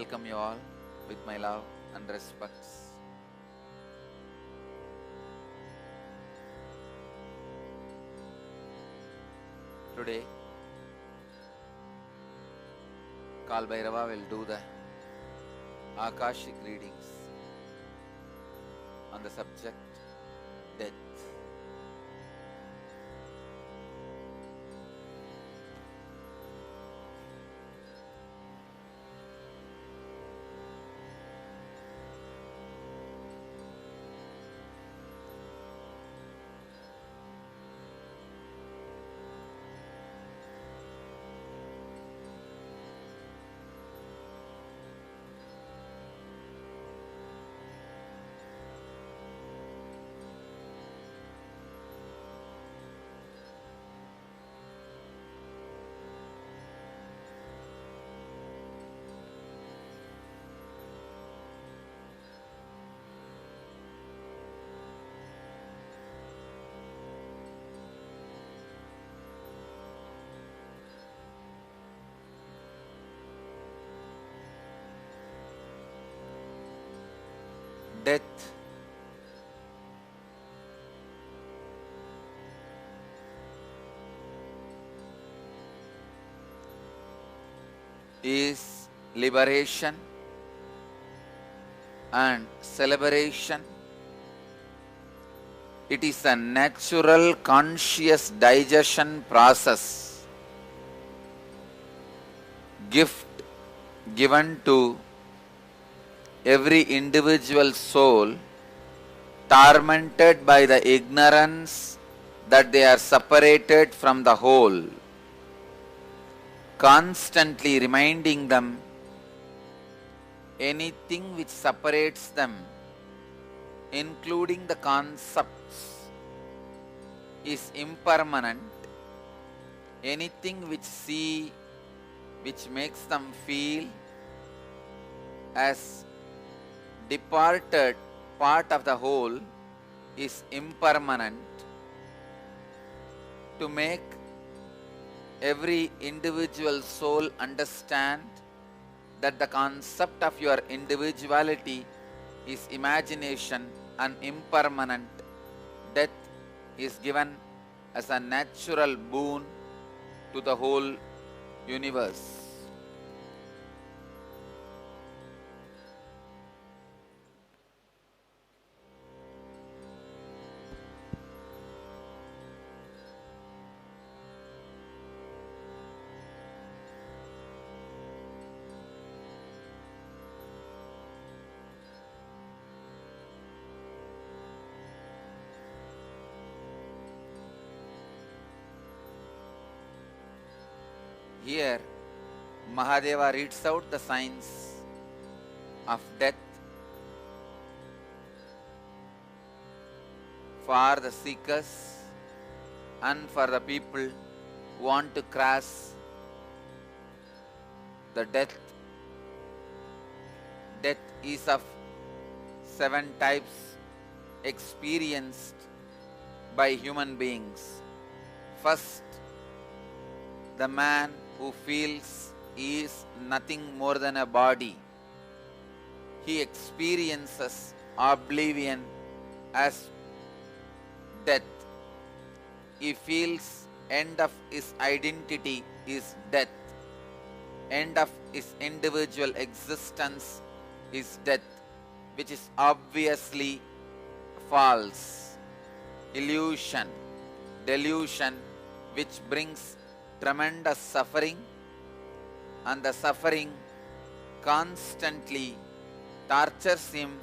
welcome you all with my love and respects. Today, Kal Bhairava will do the Akashic readings on the subject death. Death is liberation and celebration. It is a natural conscious digestion process, gift given to every individual soul tormented by the ignorance that they are separated from the whole, constantly reminding them anything which separates them, including the concepts, is impermanent. Anything which makes them feel as departed part of the whole is impermanent. To make every individual soul understand that the concept of your individuality is imagination and impermanent, death is given as a natural boon to the whole universe. Here, Mahadeva reads out the signs of death for the seekers and for the people who want to cross the death. Death is of 7 types experienced by human beings. First, the man who feels he is nothing more than a body. He experiences oblivion as death. He feels end of his identity is death. End of his individual existence is death, which is obviously false. Illusion, delusion, which brings tremendous suffering, and the suffering constantly tortures him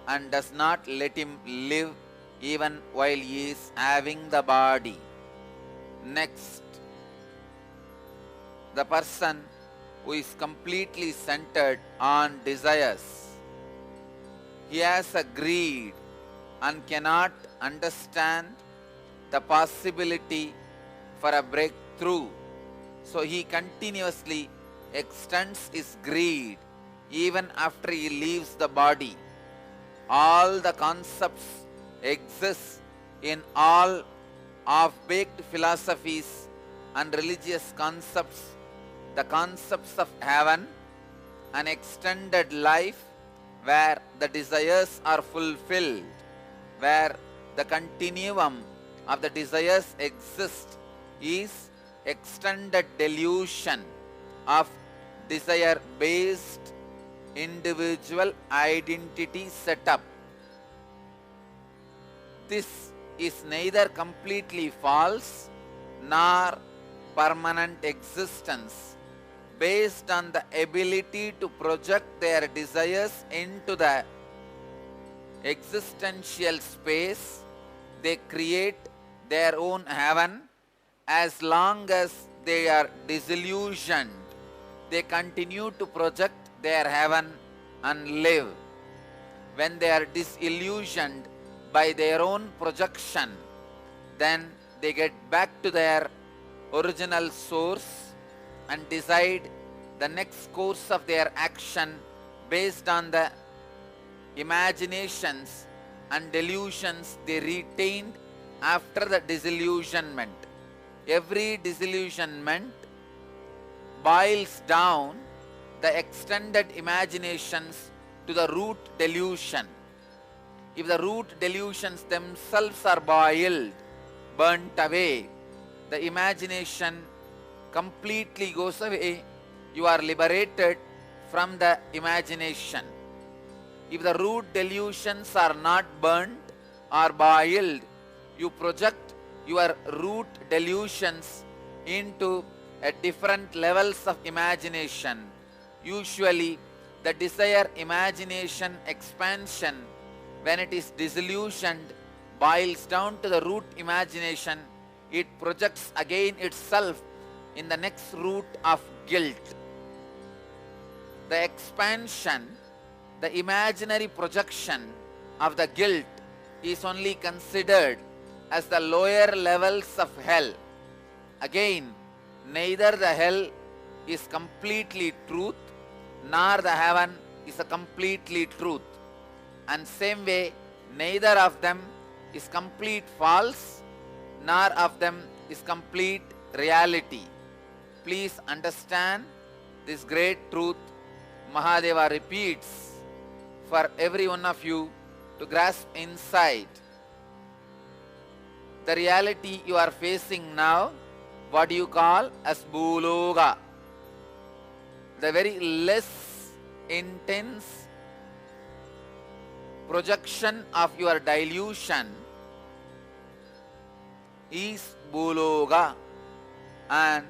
and does not let him live even while he is having the body. Next, the person who is completely centered on desires. He has a greed and cannot understand the possibility for a breakthrough. So he continuously extends his greed even after he leaves the body. All the concepts exist in all half-baked philosophies and religious concepts, the concepts of heaven, an extended life where the desires are fulfilled, where the continuum of the desires exist, is extended delusion of desire-based individual identity setup. This is neither completely false nor permanent existence, based on the ability to project their desires into the existential space. They create their own heaven. As long as they are disillusioned, they continue to project their heaven and live. When they are disillusioned by their own projection, then they get back to their original source and decide the next course of their action based on the imaginations and delusions they retained after the disillusionment. Every disillusionment boils down the extended imaginations to the root delusion. If the root delusions themselves are boiled, burnt away, the imagination completely goes away. You are liberated from the imagination. If the root delusions are not burnt or boiled, you project your root delusions into different levels of imagination. Usually, the desire imagination expansion, when it is disillusioned, boils down to the root imagination. It projects again itself in the next root of guilt. The expansion, the imaginary projection of the guilt is only considered as the lower levels of hell. Again, neither the hell is completely truth, nor the heaven is a completely truth. And same way, neither of them is complete false, nor of them is complete reality. Please understand this great truth Mahadeva repeats for every one of you to grasp insight. The reality you are facing now, what you call as Bhuloga, the very less intense projection of your delusion is Bhuloga, and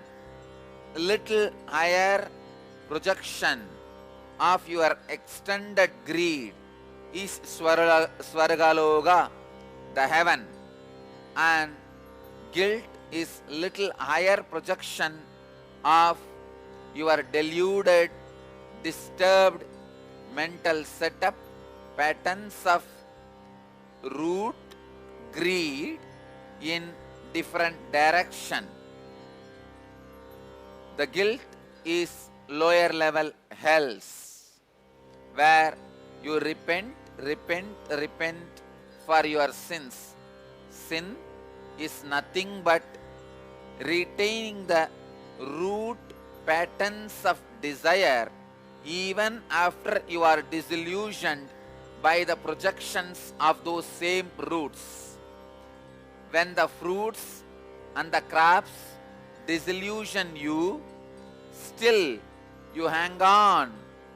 little higher projection of your extended greed is Swargaloga, the heaven, and guilt is little higher projection of your deluded, disturbed mental setup, patterns of root greed in different direction. The guilt is lower level hells, where you repent for your sins. Sin is nothing but retaining the root patterns of desire even after you are disillusioned by the projections of those same roots. When the fruits and the crops disillusion you, still you hang on,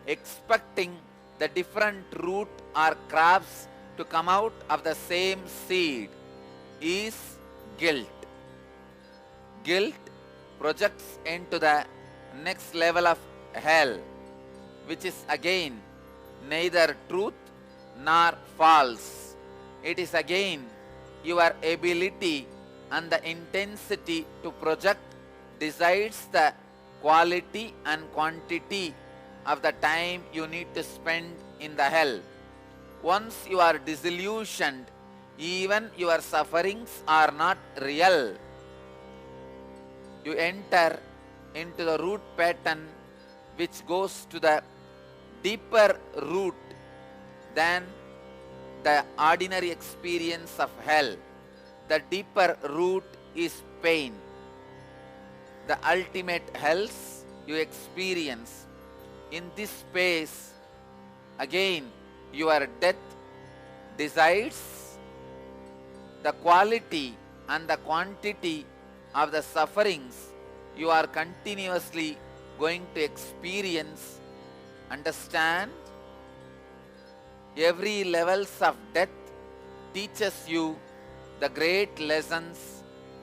expecting the different root or crops to come out of the same seed, is guilt. Guilt projects into the next level of hell, which is again neither truth nor false. It is again your ability and the intensity to project decides the quality and quantity of the time you need to spend in the hell. Once you are disillusioned, even your sufferings are not real. You enter into the root pattern which goes to the deeper root than the ordinary experience of hell. The deeper root is pain. The ultimate hells you experience In this space, again, your death decides the quality and the quantity of the sufferings you are continuously going to experience. Understand? Every levels of death teaches you the great lessons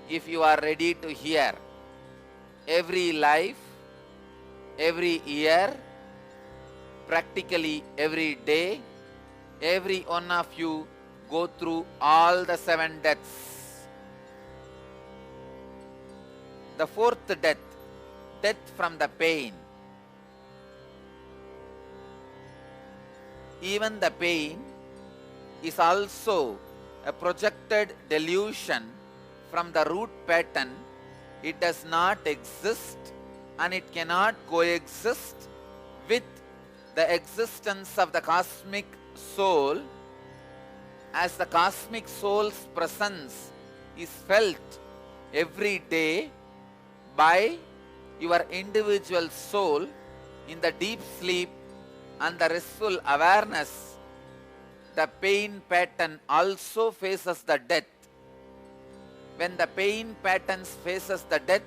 if you are ready to hear. Every life, every year, practically every day, every one of you go through all the 7 deaths. The 4th death, death from the pain. Even the pain is also a projected delusion from the root pattern. It does not exist and it cannot coexist with the existence of the cosmic soul, as the cosmic soul's presence is felt every day by your individual soul in the deep sleep and the restful awareness. The pain pattern also faces the death. When the pain patterns faces the death,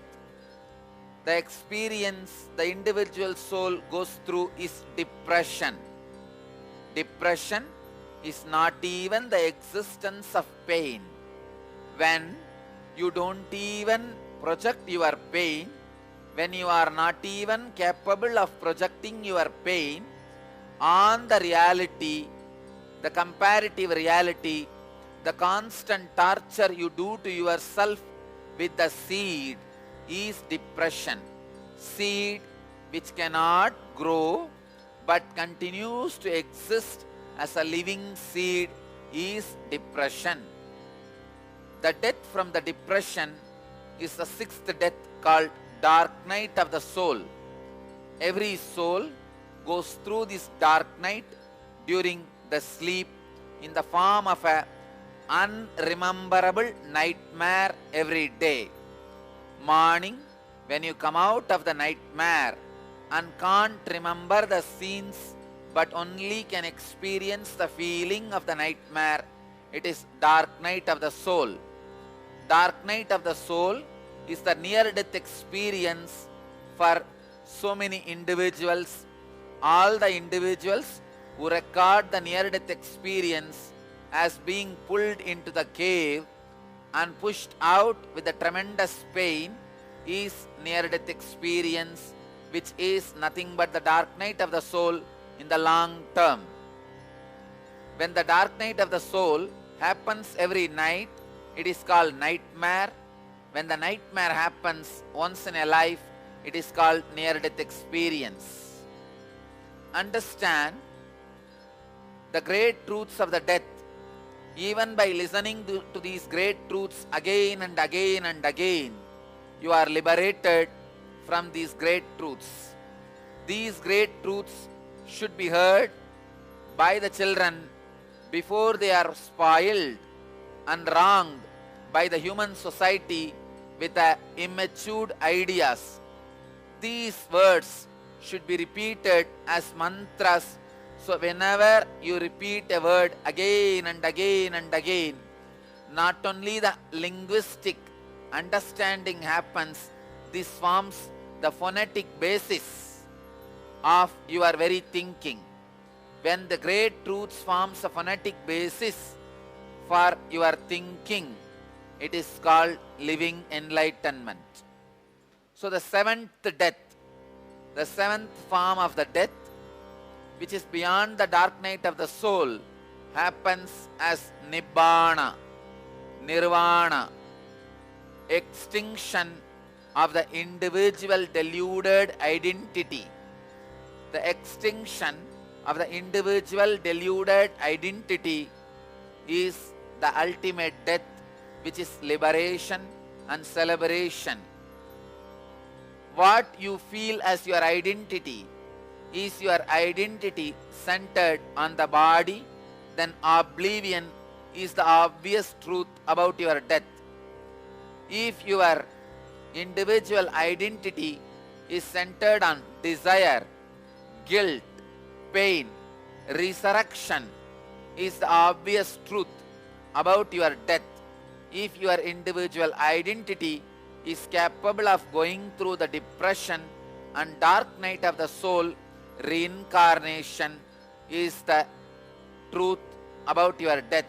the experience the individual soul goes through is depression. Depression is not even the existence of pain. When you don't even project your pain, when you are not even capable of projecting your pain on the reality, the comparative reality, the constant torture you do to yourself with the seed is depression. Seed which cannot grow but continues to exist as a living seed is depression. The death from the depression is the 6th death, called dark night of the soul. Every soul goes through this dark night during the sleep in the form of a unrememberable nightmare every day. Morning, when you come out of the nightmare and can't remember the scenes but only can experience the feeling of the nightmare, it is dark night of the soul. Dark night of the soul is the near-death experience for so many individuals. All the individuals who record the near-death experience as being pulled into the cave and pushed out with a tremendous pain is near-death experience, which is nothing but the dark night of the soul in the long term. When the dark night of the soul happens every night, it is called nightmare. When the nightmare happens once in a life, it is called near-death experience. Understand the great truths of the death. Even by listening to these great truths again and again and again, you are liberated from these great truths. These great truths should be heard by the children before they are spoiled and wronged by the human society with immature ideas. These words should be repeated as mantras. So whenever you repeat a word again and again and again, not only the linguistic understanding happens, this forms the phonetic basis of your very thinking. When the great truths forms a phonetic basis for your thinking, it is called living enlightenment. So the 7th death, the 7th form of the death, which is beyond the dark night of the soul, happens as Nibbana, Nirvana, extinction of the individual deluded identity. The extinction of the individual deluded identity is the ultimate death, which is liberation and celebration. What you feel as your identity is your identity centered on the body, then oblivion is the obvious truth about your death. If your individual identity is centered on desire, guilt, pain, resurrection is the obvious truth about your death. If your individual identity is capable of going through the depression and dark night of the soul, reincarnation is the truth about your death.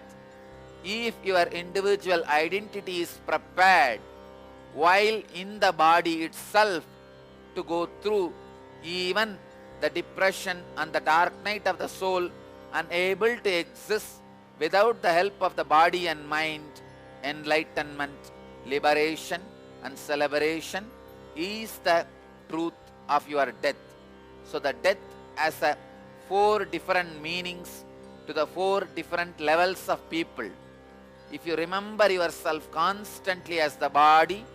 If your individual identity is prepared while in the body itself to go through even the depression and the dark night of the soul, unable to exist without the help of the body and mind, enlightenment, liberation and celebration is the truth of your death. So the death has a 4 different meanings to the 4 different levels of people. If you remember yourself constantly as the body,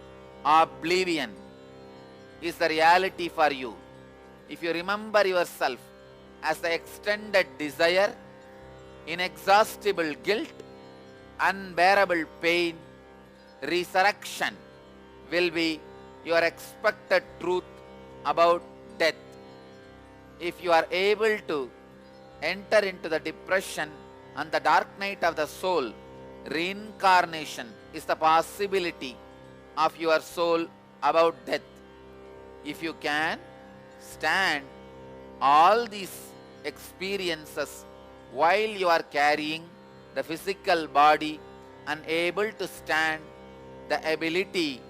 oblivion is the reality for you. If you remember yourself as the extended desire, inexhaustible guilt, unbearable pain, resurrection will be your expected truth about death. If you are able to enter into the depression and the dark night of the soul, reincarnation is the possibility of your soul about death. If you can stand all these experiences while you are carrying the physical body, unable to stand the ability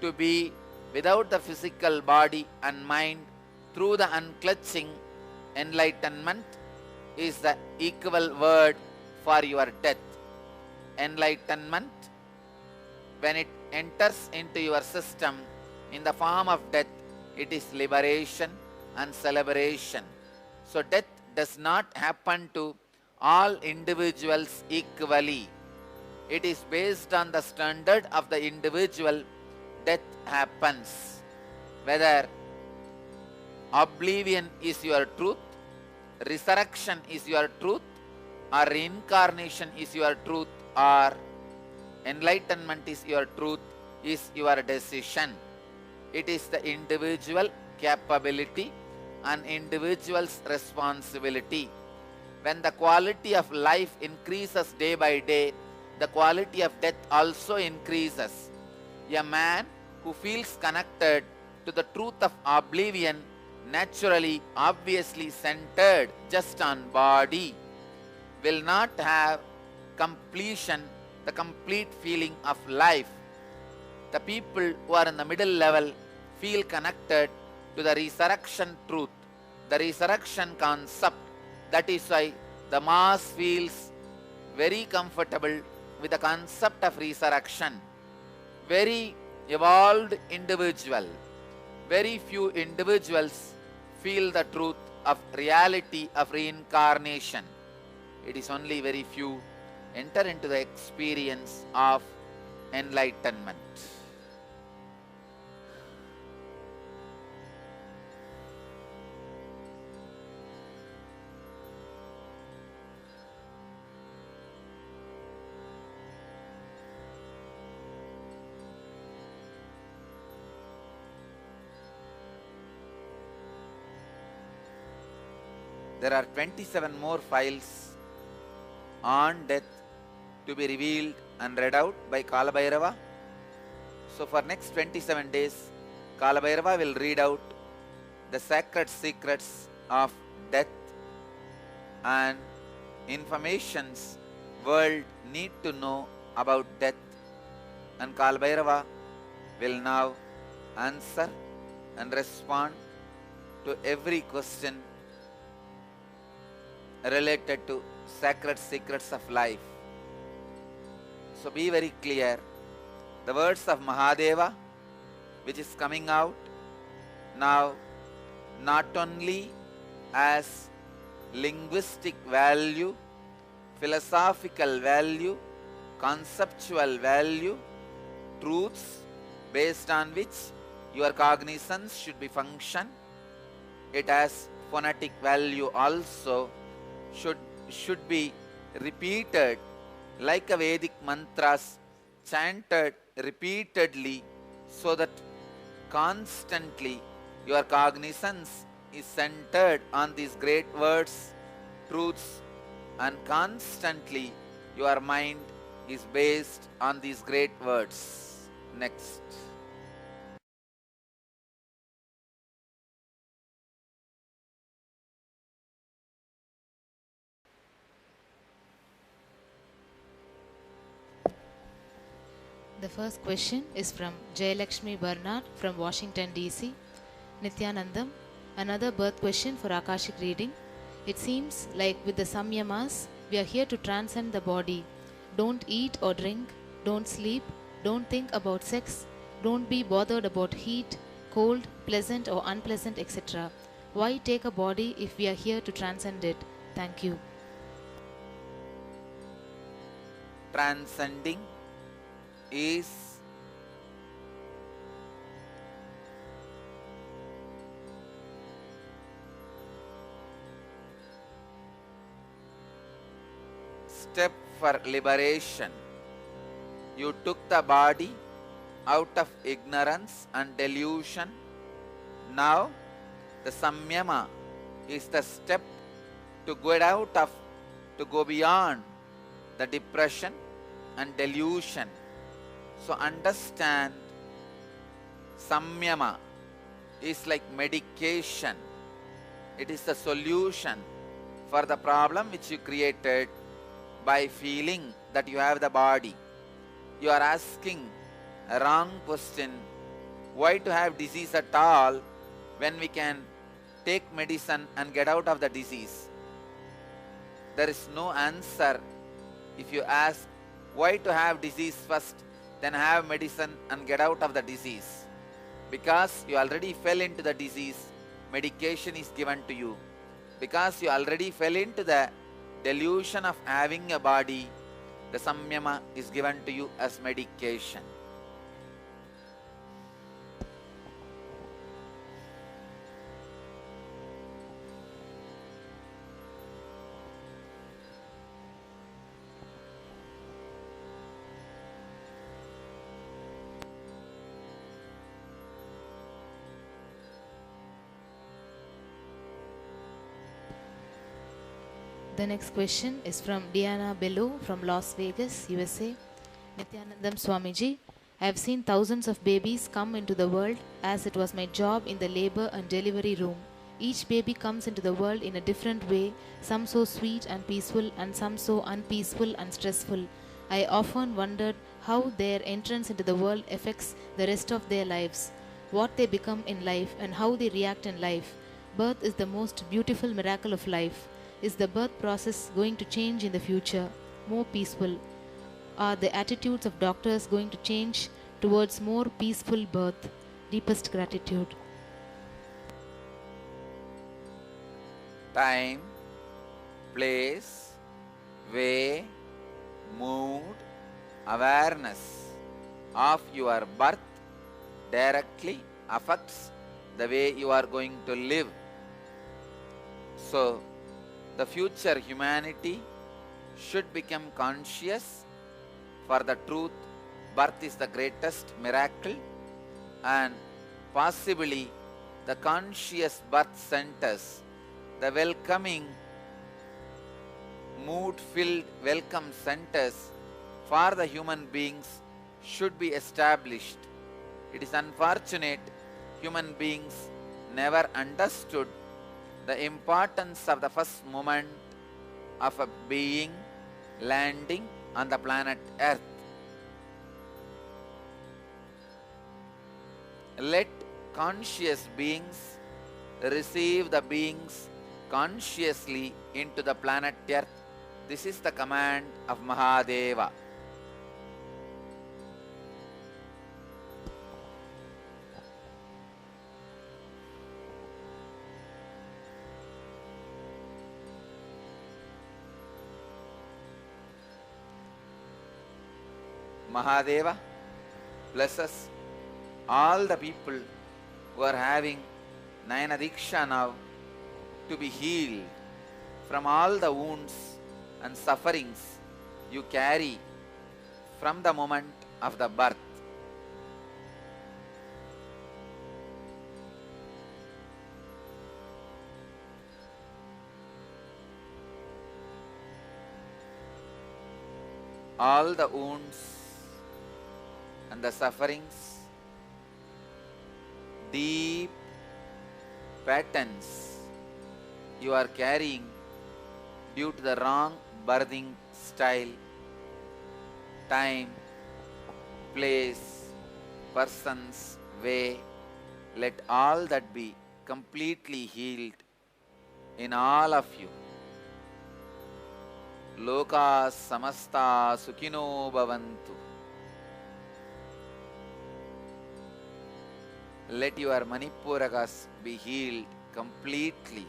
to be without the physical body and mind through the unclutching enlightenment is the equal word for your death. Enlightenment, when it enters into your system in the form of death, it is liberation and celebration. So death does not happen to all individuals equally. It is based on the standard of the individual. Death happens. Whether oblivion is your truth, resurrection is your truth, or reincarnation is your truth, or enlightenment is your truth, is your decision. It is the individual capability and individual's responsibility. When the quality of life increases day by day, the quality of death also increases. A man who feels connected to the truth of oblivion, naturally, obviously centered just on body, will not have completion, the complete feeling of life. The people who are in the middle level feel connected to the resurrection truth, the resurrection concept. That is why the mass feels very comfortable with the concept of resurrection. Very evolved individual, very few individuals feel the truth of reality of reincarnation. It is only very few enter into the experience of enlightenment. There are 27 more files on death to be revealed and read out by Kalabhairava. So for next 27 days, Kalabhairava will read out the sacred secrets of death and informations world need to know about death. And Kalabhairava will now answer and respond to every question related to sacred secrets of life. So be very clear. The words of Mahadeva, which is coming out now, not only as linguistic value, philosophical value, conceptual value, truths based on which your cognizance should be function. It has phonetic value also, should be repeated like a Vedic mantras, chanted repeatedly, so that constantly your cognizance is centered on these great words, truths, and constantly your mind is based on these great words. Next. The first question is from Jayalakshmi Bernard from Washington DC. Nityanandam, another birth question for Akashic reading. It seems like with the Samyamas, we are here to transcend the body. Don't eat or drink, don't sleep, don't think about sex, don't be bothered about heat, cold, pleasant or unpleasant, etc. Why take a body if we are here to transcend it? Thank you. Transcending is step for liberation. You took the body out of ignorance and delusion. Now the samyama is the step to go beyond the depression and delusion. So understand, samyama is like medication. It is the solution for the problem which you created by feeling that you have the body. You are asking a wrong question. Why to have disease at all when we can take medicine and get out of the disease? There is no answer if you ask why to have disease first, then have medicine and get out of the disease. Because you already fell into the disease, medication is given to you. Because you already fell into the delusion of having a body, the samyama is given to you as medication. The next question is from Diana Bello from Las Vegas, USA. Nityanandam Swamiji, I have seen thousands of babies come into the world as it was my job in the labor and delivery room. Each baby comes into the world in a different way, some so sweet and peaceful and some so unpeaceful and stressful. I often wondered how their entrance into the world affects the rest of their lives, what they become in life and how they react in life. Birth is the most beautiful miracle of life. Is the birth process going to change in the future, more peaceful? Are the attitudes of doctors going to change towards more peaceful birth? Deepest gratitude. Time, place, way, mood, awareness of your birth directly affects the way you are going to live. So, the future humanity should become conscious for the truth. Birth is the greatest miracle, and possibly the conscious birth centers, the welcoming, mood-filled welcome centers for the human beings should be established. It is unfortunate human beings never understood the importance of the first moment of a being landing on the planet Earth. Let conscious beings receive the beings consciously into the planet Earth. This is the command of Mahadeva. Mahadeva blesses all the people who are having Nayana Diksha now to be healed from all the wounds and sufferings you carry from the moment of the birth. all the wounds and the sufferings, deep patterns you are carrying due to the wrong birthing style, time, place, persons, way. Let all that be completely healed in all of you. Loka samasta sukhino bhavantu. Let your Manipurakas be healed completely.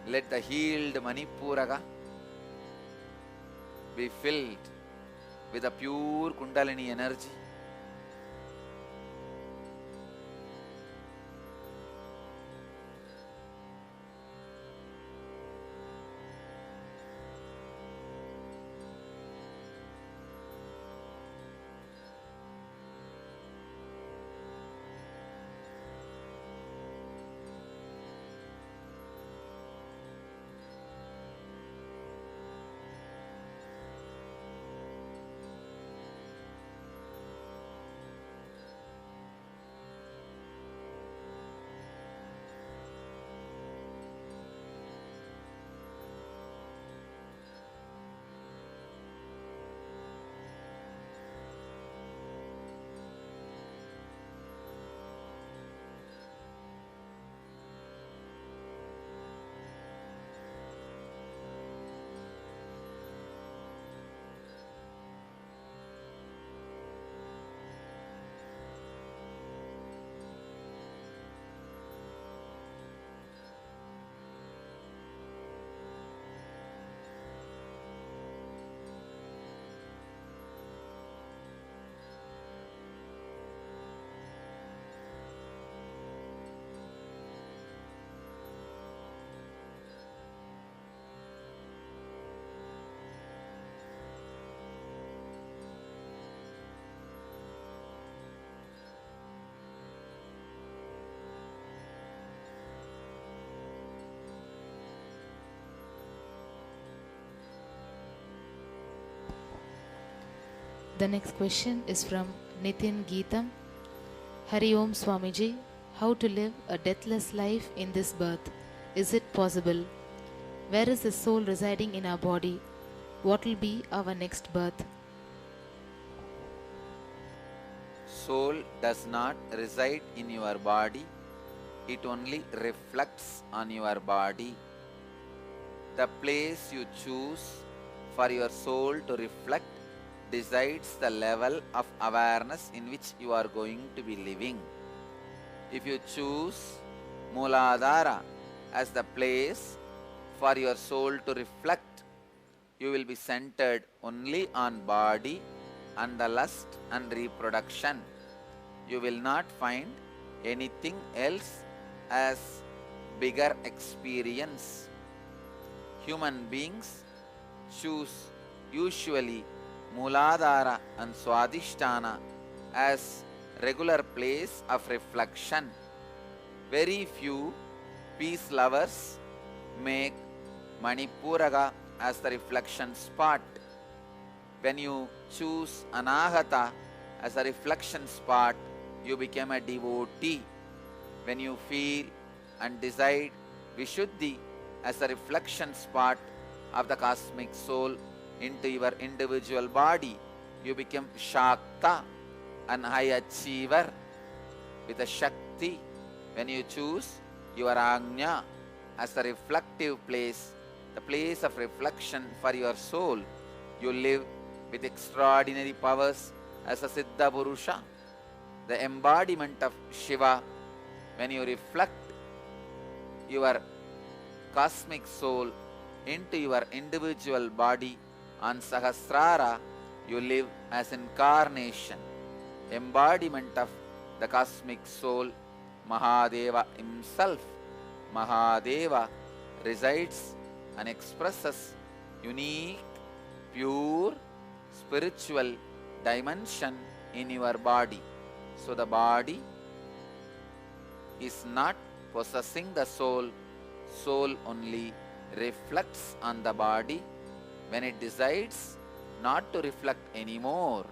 Let the healed Manipuraka be filled with a pure Kundalini energy. The next question is from Nitin Geetam. Hari Om Swamiji, how to live a deathless life in this birth? Is it possible? Where is the soul residing in our body? What will be our next birth? Soul does not reside in your body, it only reflects on your body. The place you choose for your soul to reflect decides the level of awareness in which you are going to be living. If you choose Mooladhara as the place for your soul to reflect, you will be centered only on body and the lust and reproduction. You will not find anything else as bigger experience. Human beings choose usually Mooladhara and Swadhisthana as regular place of reflection. Very few peace lovers make Manipuraka as the reflection spot. When you choose Anahata as a reflection spot, you become a devotee. When you feel and decide Vishuddhi as a reflection spot of the cosmic soul into your individual body, you become Shakta, an high achiever with a Shakti. When you choose your Agnya as a reflective place, the place of reflection for your soul, you live with extraordinary powers as a Siddha Purusha, the embodiment of Shiva. When you reflect your cosmic soul into your individual body on Sahasrara, you live as incarnation, embodiment of the cosmic soul, Mahadeva himself. Mahadeva resides and expresses unique, pure, spiritual dimension in your body. So the body is not possessing the soul, soul only reflects on the body. When it decides not to reflect anymore.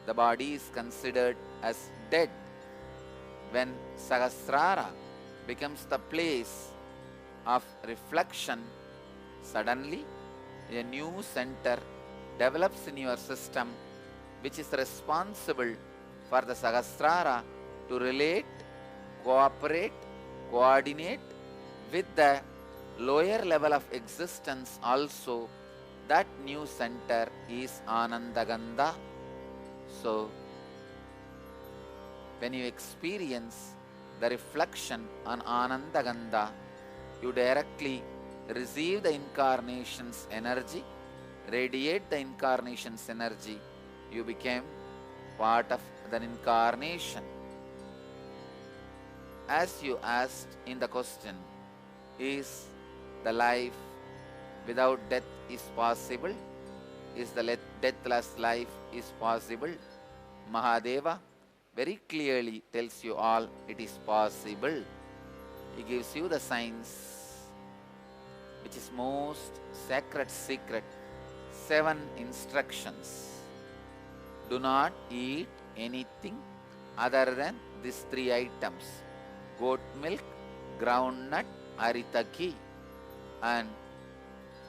The body is considered as dead. When Sahasrara becomes the place of reflection, suddenly a new center develops in your system, which is responsible for the Sahasrara to relate, cooperate, coordinate with the lower level of existence also. That new center is Anandagandha. So, when you experience the reflection on Anandagandha, you directly receive the incarnation's energy, radiate the incarnation's energy, you became part of the incarnation. As you asked in the question, is the life without death is possible? Is the deathless life is possible? Mahadeva very clearly tells you all it is possible. He gives you the signs, which is most sacred secret, 7 instructions. Do not eat anything other than these 3 items: goat milk, groundnut, aritaki, and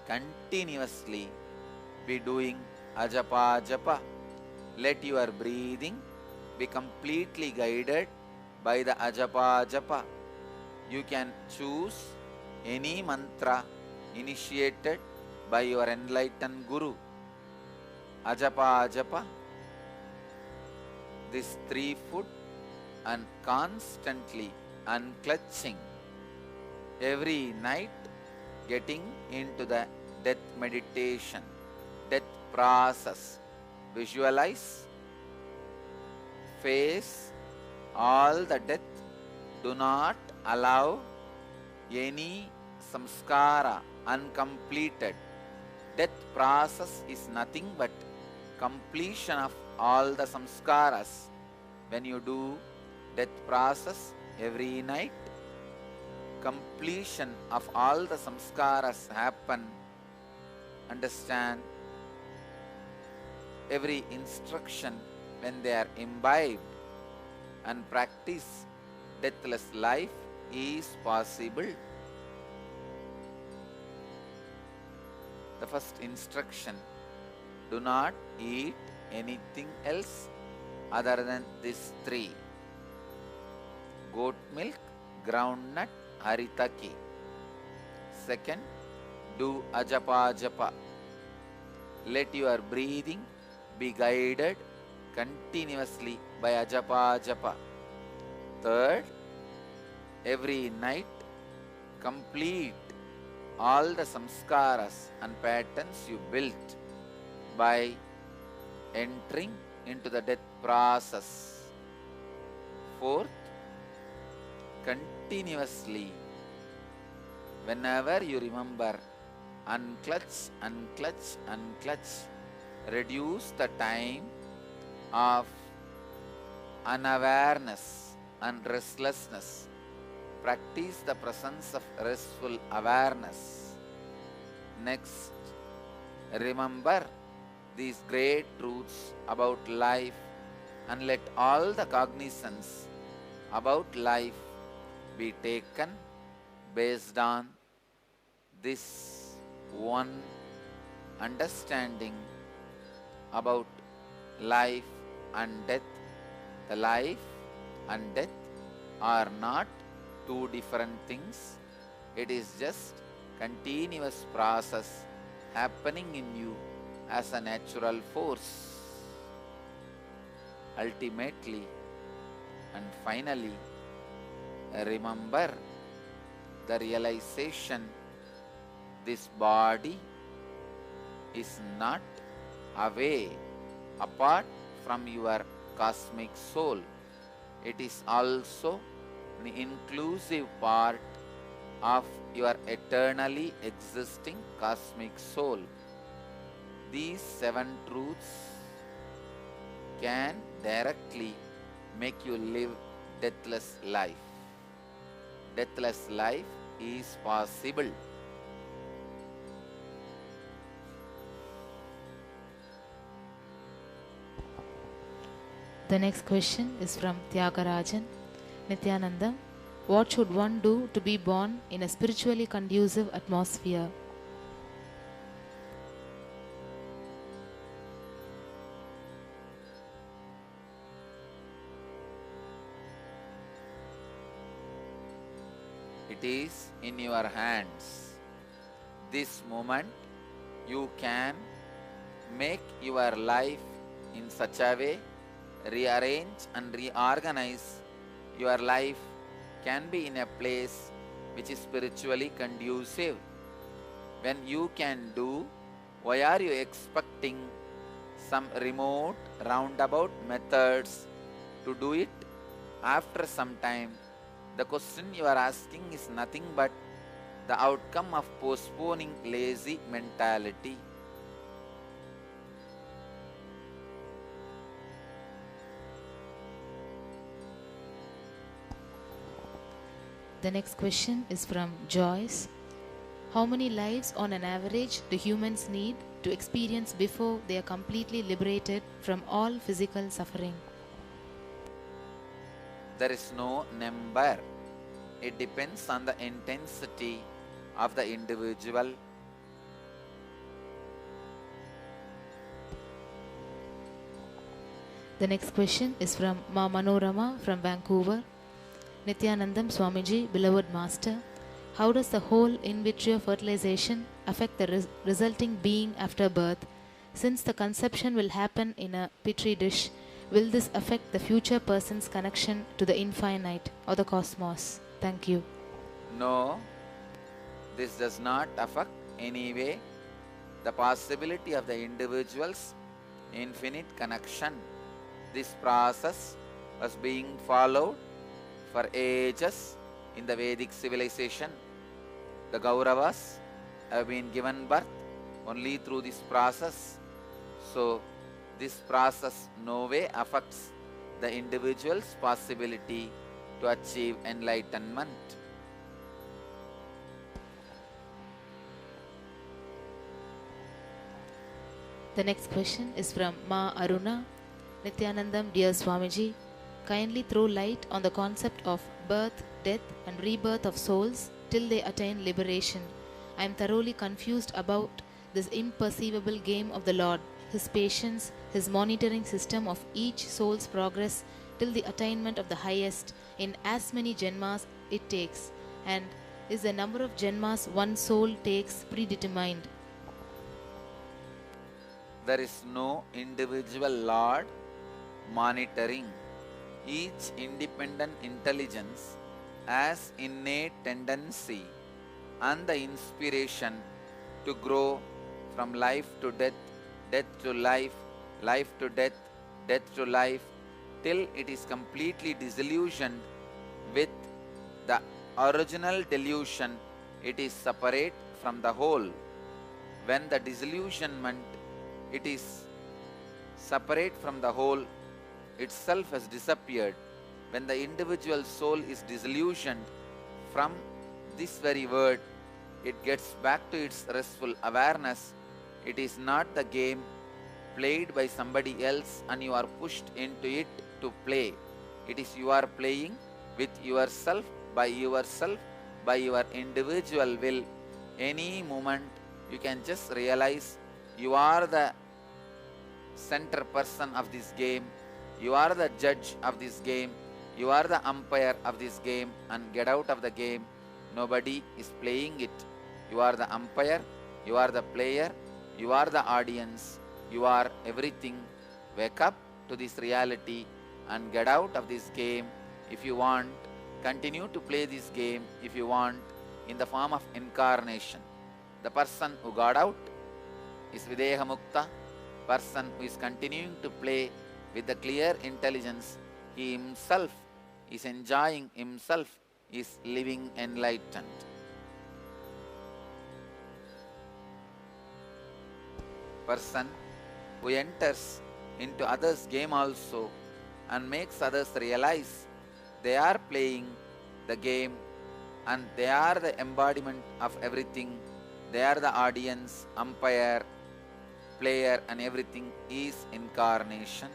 continuously be doing ajapa japa. Let your breathing be completely guided by the ajapa japa. You can choose any mantra initiated by your enlightened Guru. Ajapa japa, this 3 food, and constantly unclutching. Every night getting into the death meditation, death process. Visualize, face all the death. Do not allow any samskara uncompleted. Death process is nothing but completion of all the samskaras. When you do death process every night, completion of all the samskaras happen. Understand, every instruction when they are imbibed and practice, deathless life is possible. The first instruction, do not eat anything else other than these 3: goat milk, groundnut, haritaki. Second, do ajapa japa. Let your breathing be guided continuously by ajapa japa. Third, every night complete all the samskaras and patterns you built by entering into the death process. Fourth, continuously, whenever you remember, unclutch, unclutch, unclutch. Reduce the time of unawareness and restlessness. Practice the presence of restful awareness. Next, remember these great truths about life and let all the cognizance about life be taken based on this one understanding about life and death. The life and death are not 2 different things. It is just continuous process happening in you as a natural force. Ultimately and finally, remember the realization this body is not away, apart from your cosmic soul. It is also an inclusive part of your eternally existing cosmic soul. These 7 truths can directly make you live deathless life. Deathless life is possible. The next question is from Tyagarajan. Nityananda, what should one do to be born in a spiritually conducive atmosphere? It is in your hands. This moment you can make your life in such a way, rearrange and reorganize your life can be in a place which is spiritually conducive. When you can do, why are you expecting some remote roundabout methods to do it? After some time, the question you are asking is nothing but the outcome of postponing lazy mentality. The next question is from Joyce. How many lives on an average do humans need to experience before they are completely liberated from all physical suffering? There is no number. It depends on the intensity of the individual. The next question is from Ma Manorama from Vancouver. Nityanandam Swamiji, beloved master, how does the whole in vitro fertilization affect the resulting being after birth? Since the conception will happen in a petri dish, will this affect the future person's connection to the infinite or the cosmos? Thank you. No, this does not affect any way the possibility of the individual's infinite connection. This process was being followed for ages in the Vedic civilization. The Kauravas have been given birth only through this process. So, this process no way affects the individual's possibility to achieve enlightenment. The next question is from Ma Aruna. Nityanandam, dear Swamiji, kindly throw light on the concept of birth, death and rebirth of souls till they attain liberation. I am thoroughly confused about this imperceivable game of the Lord, His patience, His monitoring system of each soul's progress till the attainment of the highest in as many janmas it takes, and is the number of janmas one soul takes predetermined? There is no individual Lord monitoring. Each independent intelligence has innate tendency and the inspiration to grow from life to death, death to life, life to death, death to life, till it is completely disillusioned with the original delusion. It is separate from the whole. When the disillusionment, it is separate from the whole, itself has disappeared. When the individual soul is disillusioned from this very word, it gets back to its restful awareness. It is not the game played by somebody else and you are pushed into it to play. It is you are playing with yourself, by your individual will. Any moment you can just realize you are the center person of this game. You are the judge of this game. You are the umpire of this game, and get out of the game. Nobody is playing it. You are the umpire, you are the player, you are the audience, you are everything. Wake up to this reality and get out of this game. If you want, continue to play this game if you want, in the form of incarnation. The person who got out is Videha Mukta. Person who is continuing to play with the clear intelligence, he himself is enjoying himself, is living enlightened. Person who enters into others' game also and makes others realize they are playing the game and they are the embodiment of everything. They are the audience, umpire, player and everything, is incarnation.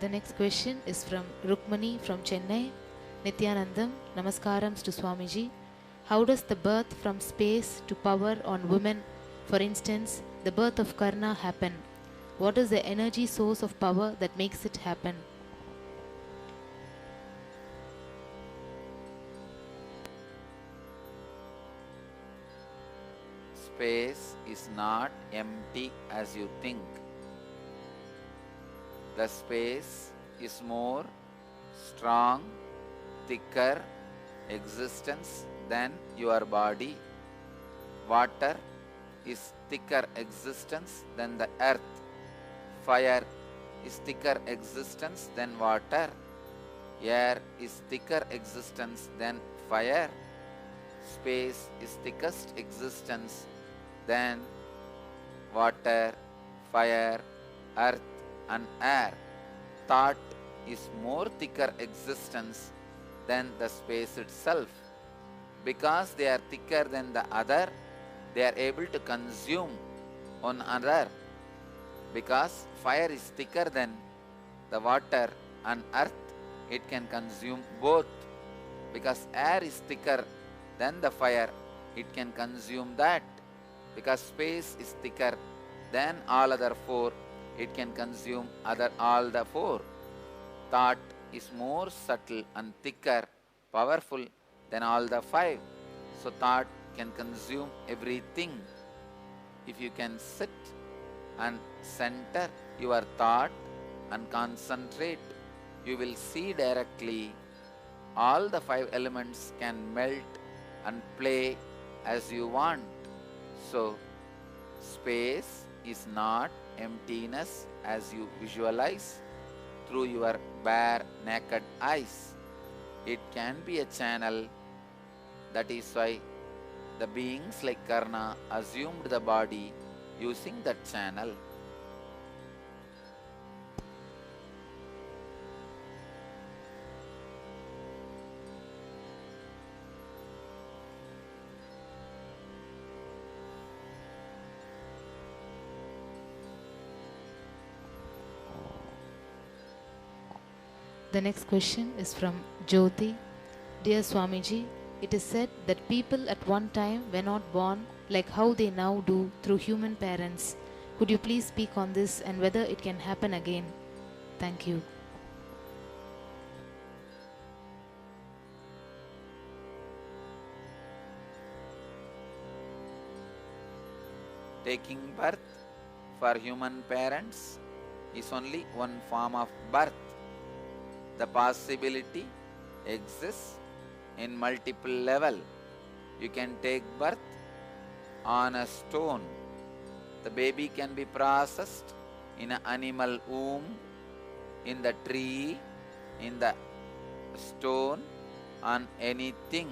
The next question is from Rukmani from Chennai. Nityanandam, Namaskarams to Swamiji. How does the birth from space to power on women, for instance, the birth of Karna, happen? What is the energy source of power that makes it happen? Space is not empty as you think. The space is more strong, thicker existence than your body. Water is thicker existence than the earth. Fire is thicker existence than water. Air is thicker existence than fire. Space is thickest existence than water, fire, earth and air. Thought is more thicker existence than the space itself. Because they are thicker than the other, they are able to consume one another. Because fire is thicker than the water and earth, it can consume both. Because air is thicker than the fire, it can consume that. Because space is thicker than all other four, it can consume all the four. Thought is more subtle and thicker, powerful than all the five. So thought can consume everything. If you can sit and center your thought and concentrate, you will see directly all the five elements can melt and play as you want. So, space is not emptiness as you visualize through your bare naked eyes. It can be a channel. That is why the beings like Karna assumed the body using that channel. The next question is from Jyoti. Dear Swamiji, it is said that people at one time were not born like how they now do through human parents. Could you please speak on this and whether it can happen again? Thank you. Taking birth for human parents is only one form of birth. The possibility exists in multiple levels. You can take birth on a stone. The baby can be processed in an animal womb, in the tree, in the stone, on anything.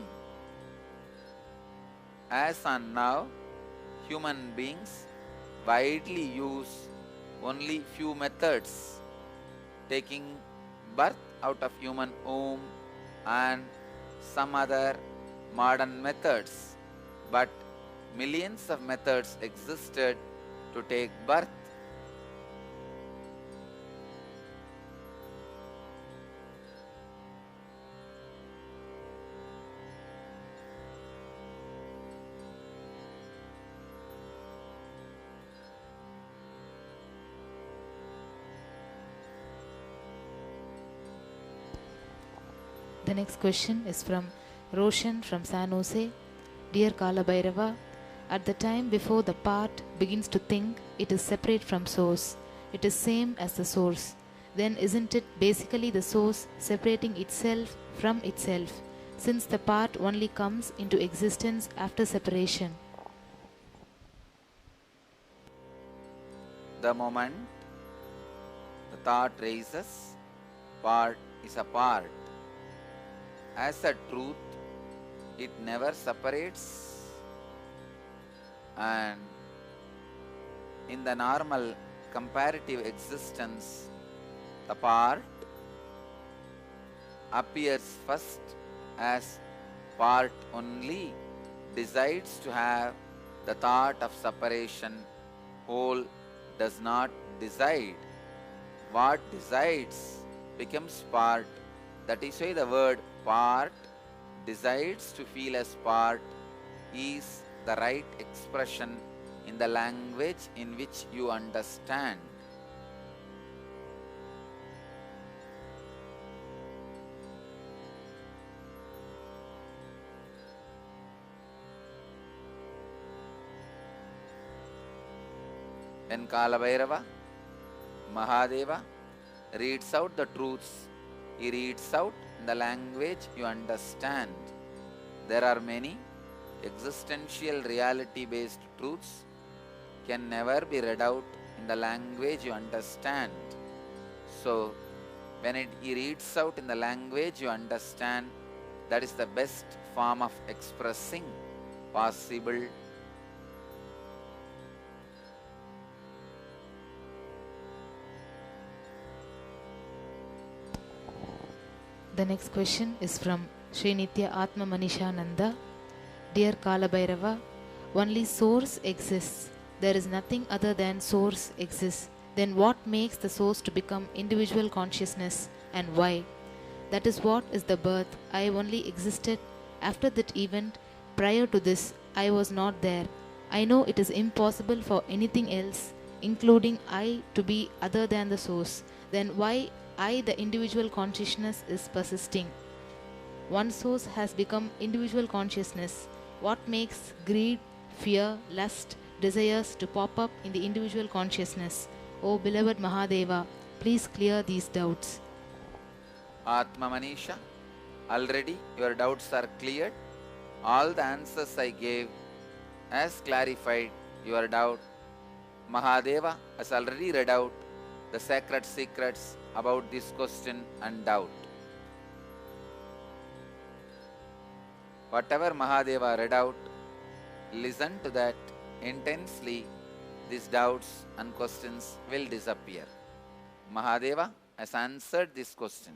As on now, human beings widely use only few methods. Taking birth out of human womb and some other modern methods, but millions of methods existed to take birth. The next question is from Roshan from San Jose. Dear Kala Bhairava, at the time before the part begins to think, it is separate from source. It is same as the source. Then isn't it basically the source separating itself from itself, since the part only comes into existence after separation? The moment the thought raises, part is a part. As a truth, it never separates, and in the normal comparative existence, the part appears first as part only, decides to have the thought of separation. Whole does not decide. What decides becomes part. That is why the word part, decides to feel as part, is the right expression in the language in which you understand. When Kalabhairava, Mahadeva, reads out the truths, he reads out in the language you understand. There are many existential reality-based truths can never be read out in the language you understand. So, when he reads out in the language you understand, that is the best form of expressing possible. The next question is from Sri Nitya Atma Manishananda. Dear Kalabhairava, only source exists. There is nothing other than source exists. Then what makes the source to become individual consciousness and why? That is what is the birth. I only existed after that event. Prior to this, I was not there. I know it is impossible for anything else, including I, to be other than the source. Then why I, the individual consciousness, is persisting? One source has become individual consciousness. What makes greed, fear, lust, desires to pop up in the individual consciousness? O beloved Mahadeva, please clear these doubts. Atma Manisha, already your doubts are cleared. All the answers I gave has clarified your doubt. Mahadeva has already read out the sacred secrets about this question and doubt. Whatever Mahadeva read out, listen to that intensely. These doubts and questions will disappear. Mahadeva has answered this question.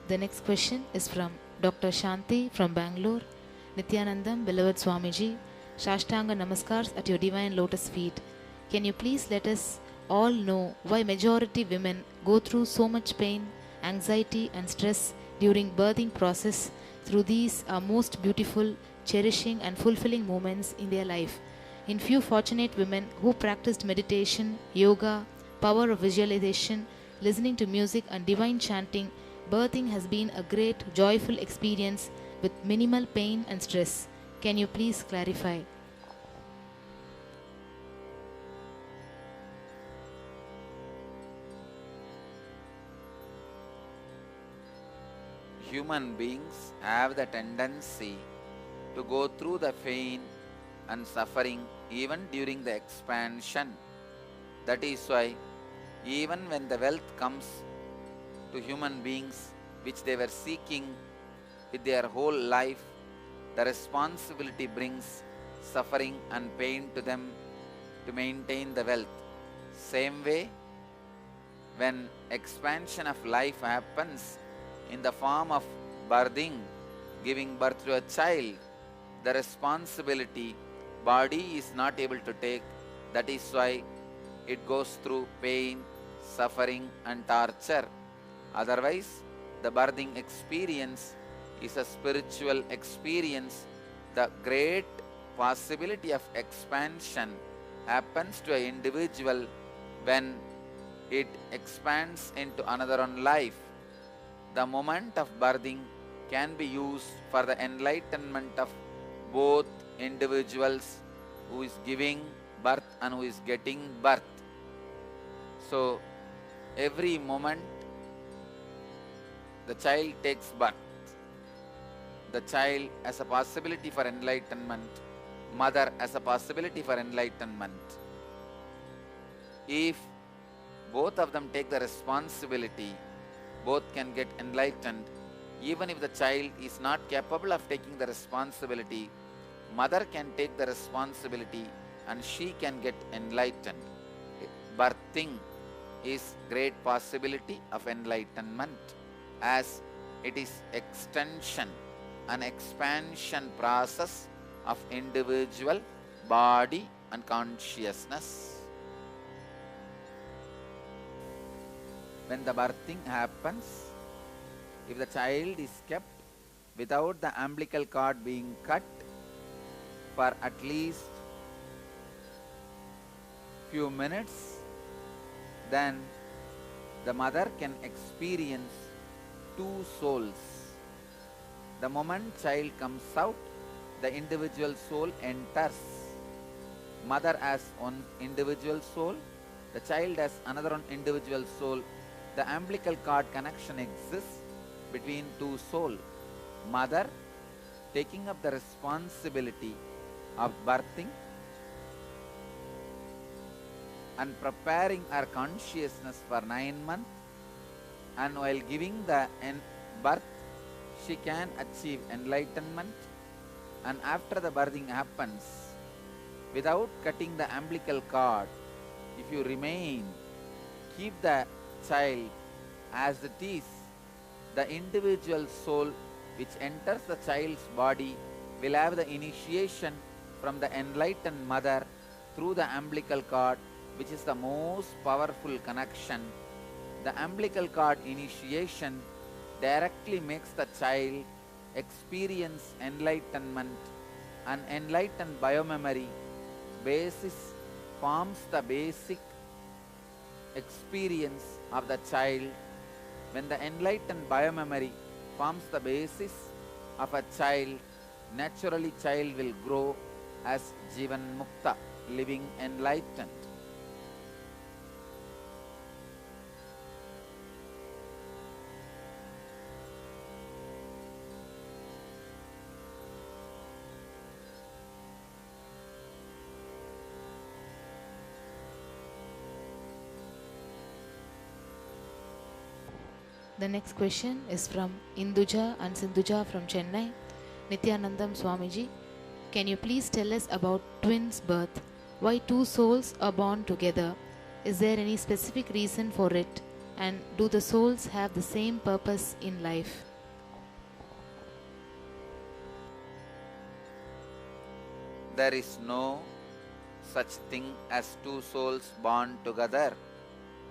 The next question is from Dr. Shanti from Bangalore. Nityanandam, beloved Swamiji, Shashtanga Namaskars at your divine lotus feet. Can you please let us all know why majority women go through so much pain, anxiety and stress during birthing process? Through these are most beautiful, cherishing and fulfilling moments in their life. In few fortunate women who practiced meditation, yoga, power of visualization, listening to music and divine chanting, birthing has been a great joyful experience with minimal pain and stress. Can you please clarify? Human beings have the tendency to go through the pain and suffering even during the expansion. That is why even when the wealth comes to human beings which they were seeking with their whole life, the responsibility brings suffering and pain to them to maintain the wealth. Same way, when expansion of life happens in the form of birthing, giving birth to a child, the responsibility body is not able to take. That is why it goes through pain, suffering and torture. Otherwise, the birthing experience is a spiritual experience. The great possibility of expansion happens to an individual when it expands into another own life. The moment of birthing can be used for the enlightenment of both individuals who is giving birth and who is getting birth. So, every moment the child takes birth, the child has a possibility for enlightenment, mother has a possibility for enlightenment. If both of them take the responsibility, both can get enlightened. Even if the child is not capable of taking the responsibility, mother can take the responsibility and she can get enlightened. Birthing is great possibility of enlightenment, as it is extension and expansion process of individual body and consciousness. when the birthing happens, if the child is kept without the umbilical cord being cut for at least few minutes, then the mother can experience two souls. The moment child comes out, the individual soul enters. Mother has one individual soul, the child has another one individual soul. The umbilical cord connection exists between two souls. Mother taking up the responsibility of birthing and preparing her consciousness for 9 months, and while giving the birth, she can achieve enlightenment. And after the birthing happens, without cutting the umbilical cord, if you remain, keep the child as it is, the individual soul which enters the child's body will have the initiation from the enlightened mother through the umbilical cord, which is the most powerful connection. The umbilical cord initiation directly makes the child experience enlightenment, and enlightened biomemory basis forms the basic experience of the child. When the enlightened biomemory forms the basis of a child, naturally child will grow as Jivan Mukta, living enlightened. The next question is from Induja and Sindhuja from Chennai. Nityanandam Swamiji, can you please tell us about twins' birth? Why two souls are born together? Is there any specific reason for it? And do the souls have the same purpose in life? There is no such thing as two souls born together.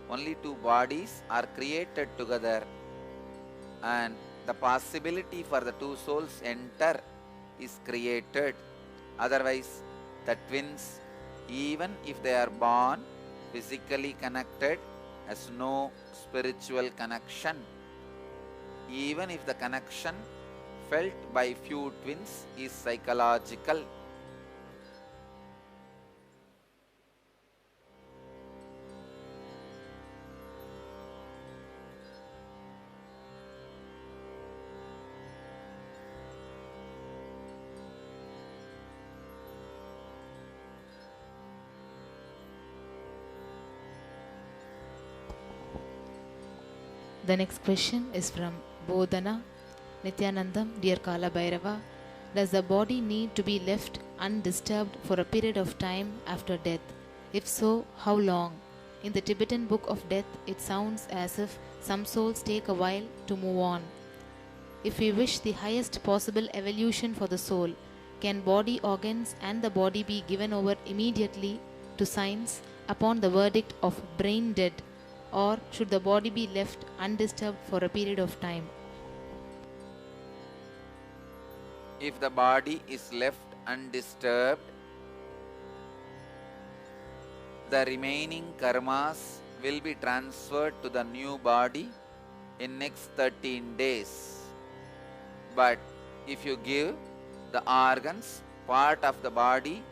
Only two bodies are created together, and the possibility for the two souls enter is created. Otherwise, the twins, even if they are born physically connected, has no spiritual connection. Even if the connection felt by few twins is psychological. The next question is from Bodhana. Nityanandam, dear Kala Bhairava, does the body need to be left undisturbed for a period of time after death? If so, how long? In the Tibetan Book of Death, it sounds as if some souls take a while to move on. If we wish the highest possible evolution for the soul, can body organs and the body be given over immediately to science upon the verdict of brain dead, or should the body be left undisturbed for a period of time? If the body is left undisturbed, the remaining karmas will be transferred to the new body in next 13 days. But if you give the organs, part of the body,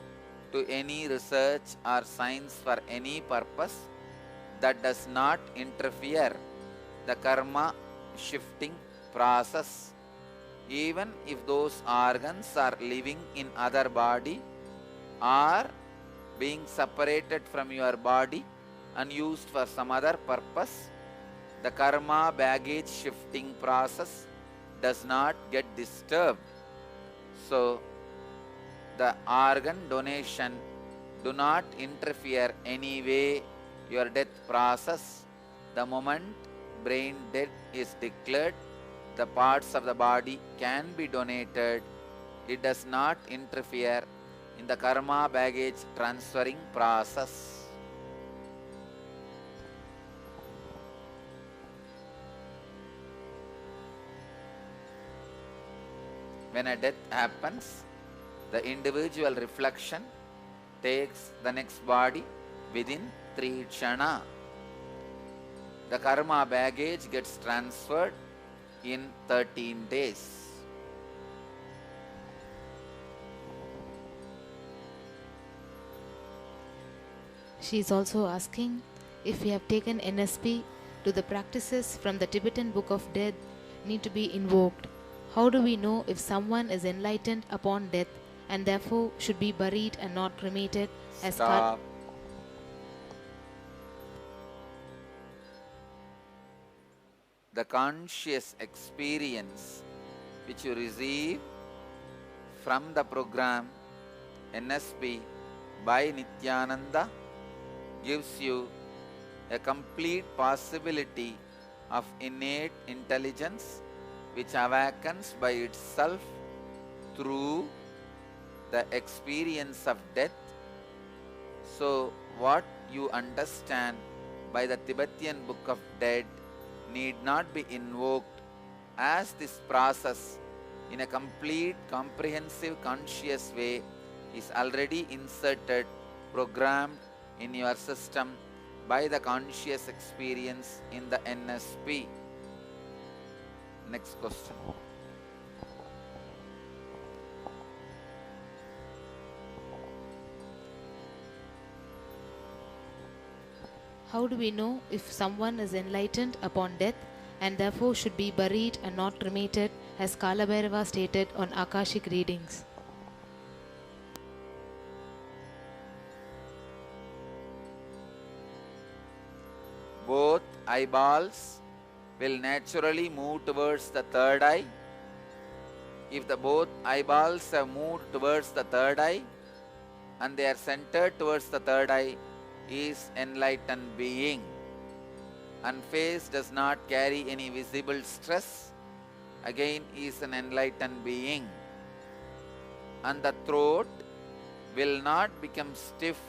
to any research or science for any purpose, that does not interfere the karma shifting process. Even if those organs are living in other body or being separated from your body and used for some other purpose, the karma baggage shifting process does not get disturbed. So the organ donation do not interfere any way your death process. The moment brain death is declared, the parts of the body can be donated. It does not interfere in the karma baggage transferring process. when a death happens, the individual reflection takes the next body within 3 kshana. The karma baggage gets transferred in 13 days. She is also asking if we have taken NSP, do the practices from the Tibetan Book of Death need to be invoked? How do we know if someone is enlightened upon death and therefore should be buried and not cremated as Stop. The conscious experience which you receive from the program NSP by Nityananda gives you a complete possibility of innate intelligence which awakens by itself through the experience of death. So what you understand by the Tibetan Book of Dead need not be invoked, as this process in a complete, comprehensive, conscious way is already inserted, programmed in your system by the conscious experience in the NSP. Next question. How do we know if someone is enlightened upon death and therefore should be buried and not cremated, as Kalabhairava stated on Akashic readings? Both eyeballs will naturally move towards the third eye. If the both eyeballs have moved towards the third eye and they are centered towards the third eye, is enlightened being, and face does not carry any visible stress, again is an enlightened being. And the throat will not become stiff.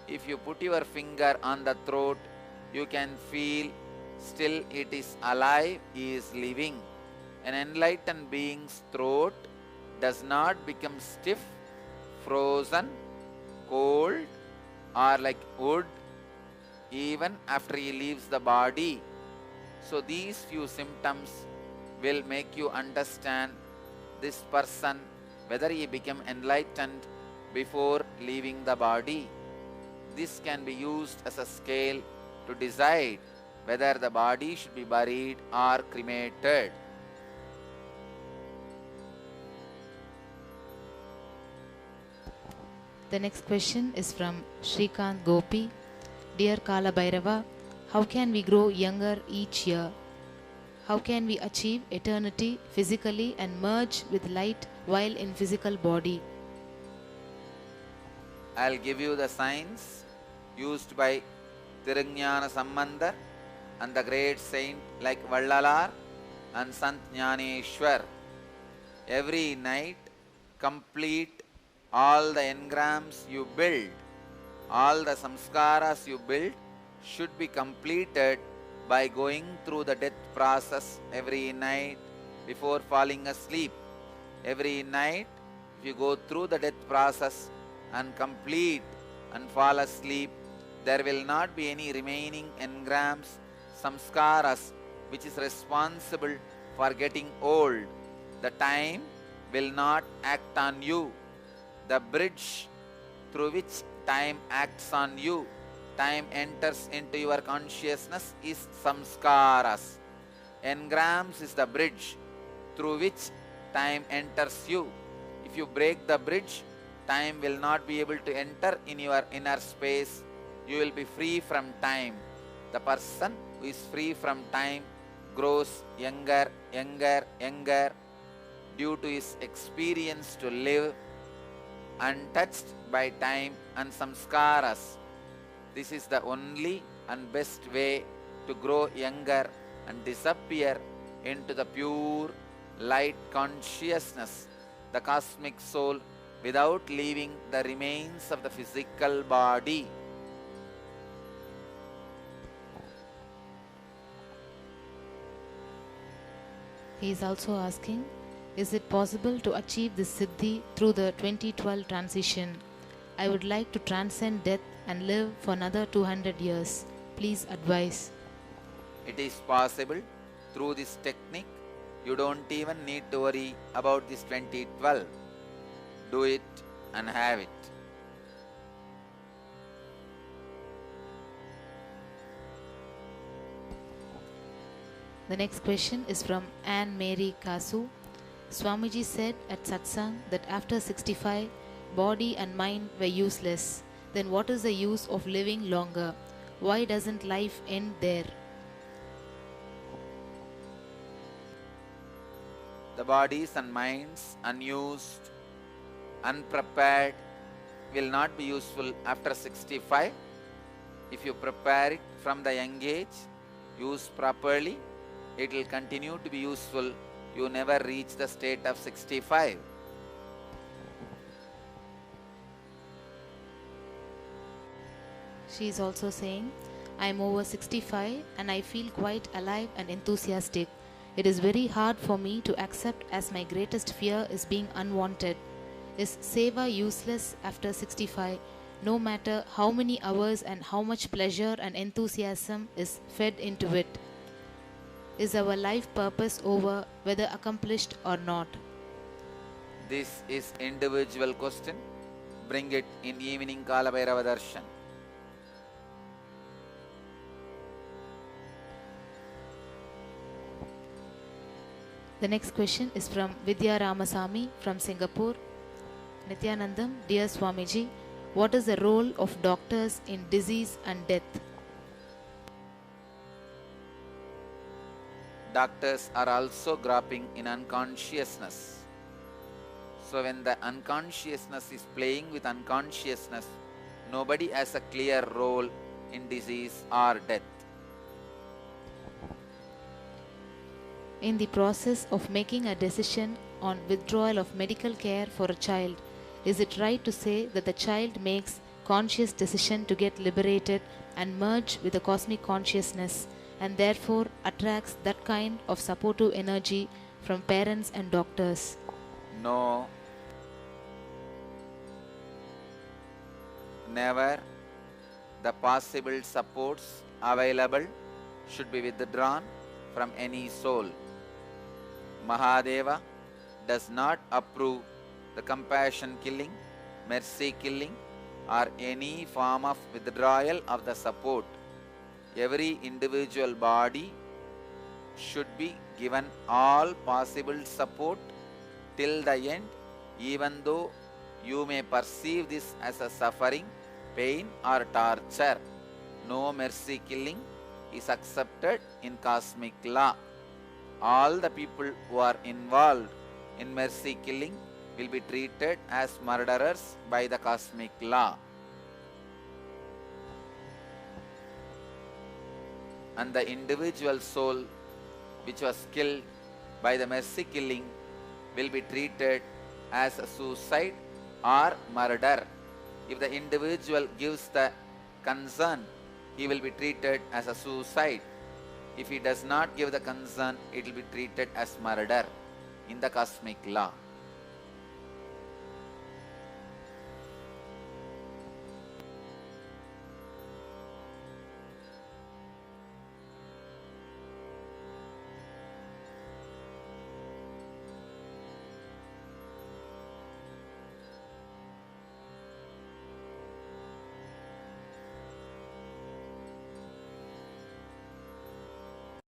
If you put your finger on the throat, you can feel still it is alive, he is living. An enlightened being's throat does not become stiff, frozen, cold, or like wood even after he leaves the body. So these few symptoms will make you understand this person, whether he became enlightened before leaving the body. This can be used as a scale to decide whether the body should be buried or cremated. The next question is from Shrikant Gopi. Dear Kalabhairava, how can we grow younger each year? How can we achieve eternity physically and merge with light while in physical body? I'll give you the signs used by Tirungnana Sambandar and the great saint like Vallalar and Sant Jnaneshwar. Every night complete all the engrams you build, all the samskaras you build should be completed by going through the death process every night before falling asleep. Every night, if you go through the death process and complete and fall asleep, there will not be any remaining engrams, samskaras, which is responsible for getting old. The time will not act on you. The bridge through which time acts on you, time enters into your consciousness, is samskaras. Engrams is the bridge through which time enters you. If you break the bridge, time will not be able to enter in your inner space. You will be free from time. The person who is free from time grows younger, younger, younger due to his experience to live untouched by time and samskaras. This is the only and best way to grow younger and disappear into the pure light consciousness, the cosmic soul, without leaving the remains of the physical body. He is also asking, Is it possible to achieve this siddhi through the 2012 transition? I would like to transcend death and live for another 200 years. Please advise. It is possible through this technique. You don't even need to worry about this 2012. Do it and have it. The next question is from Anne Mary Kasu. Swamiji said at satsang that after 65, body and mind were useless. Then what is the use of living longer? Why doesn't life end there? The bodies and minds unused, unprepared will not be useful after 65. If you prepare it from the young age, use properly, it will continue to be useful. You never reach the state of 65. She is also saying, I am over 65 and I feel quite alive and enthusiastic. It is very hard for me to accept as my greatest fear is being unwanted. Is seva useless after 65, no matter how many hours and how much pleasure and enthusiasm is fed into it? Is our life purpose over, whether accomplished or not? This is individual question. Bring it in evening Kala Bhairava Darshan. The next question is from Vidya Ramasamy from Singapore. Nityanandam, dear Swamiji, what is the role of doctors in disease and death? Doctors are also groping in unconsciousness. So when the unconsciousness is playing with unconsciousness, nobody has a clear role in disease or death. In the process of making a decision on withdrawal of medical care for a child, is it right to say that the child makes conscious decision to get liberated and merge with the cosmic consciousness, and therefore attracts that kind of supportive energy from parents and doctors? No. Never. The possible supports available should be withdrawn from any soul. Mahadeva does not approve the compassion killing, mercy killing, or any form of withdrawal of the support. Every individual body should be given all possible support till the end, even though you may perceive this as a suffering, pain or torture. No mercy killing is accepted in cosmic law. All the people who are involved in mercy killing will be treated as murderers by the cosmic law. And the individual soul which was killed by the mercy killing will be treated as a suicide or murder. If the individual gives the consent, he will be treated as a suicide. If he does not give the consent, it will be treated as murder in the cosmic law.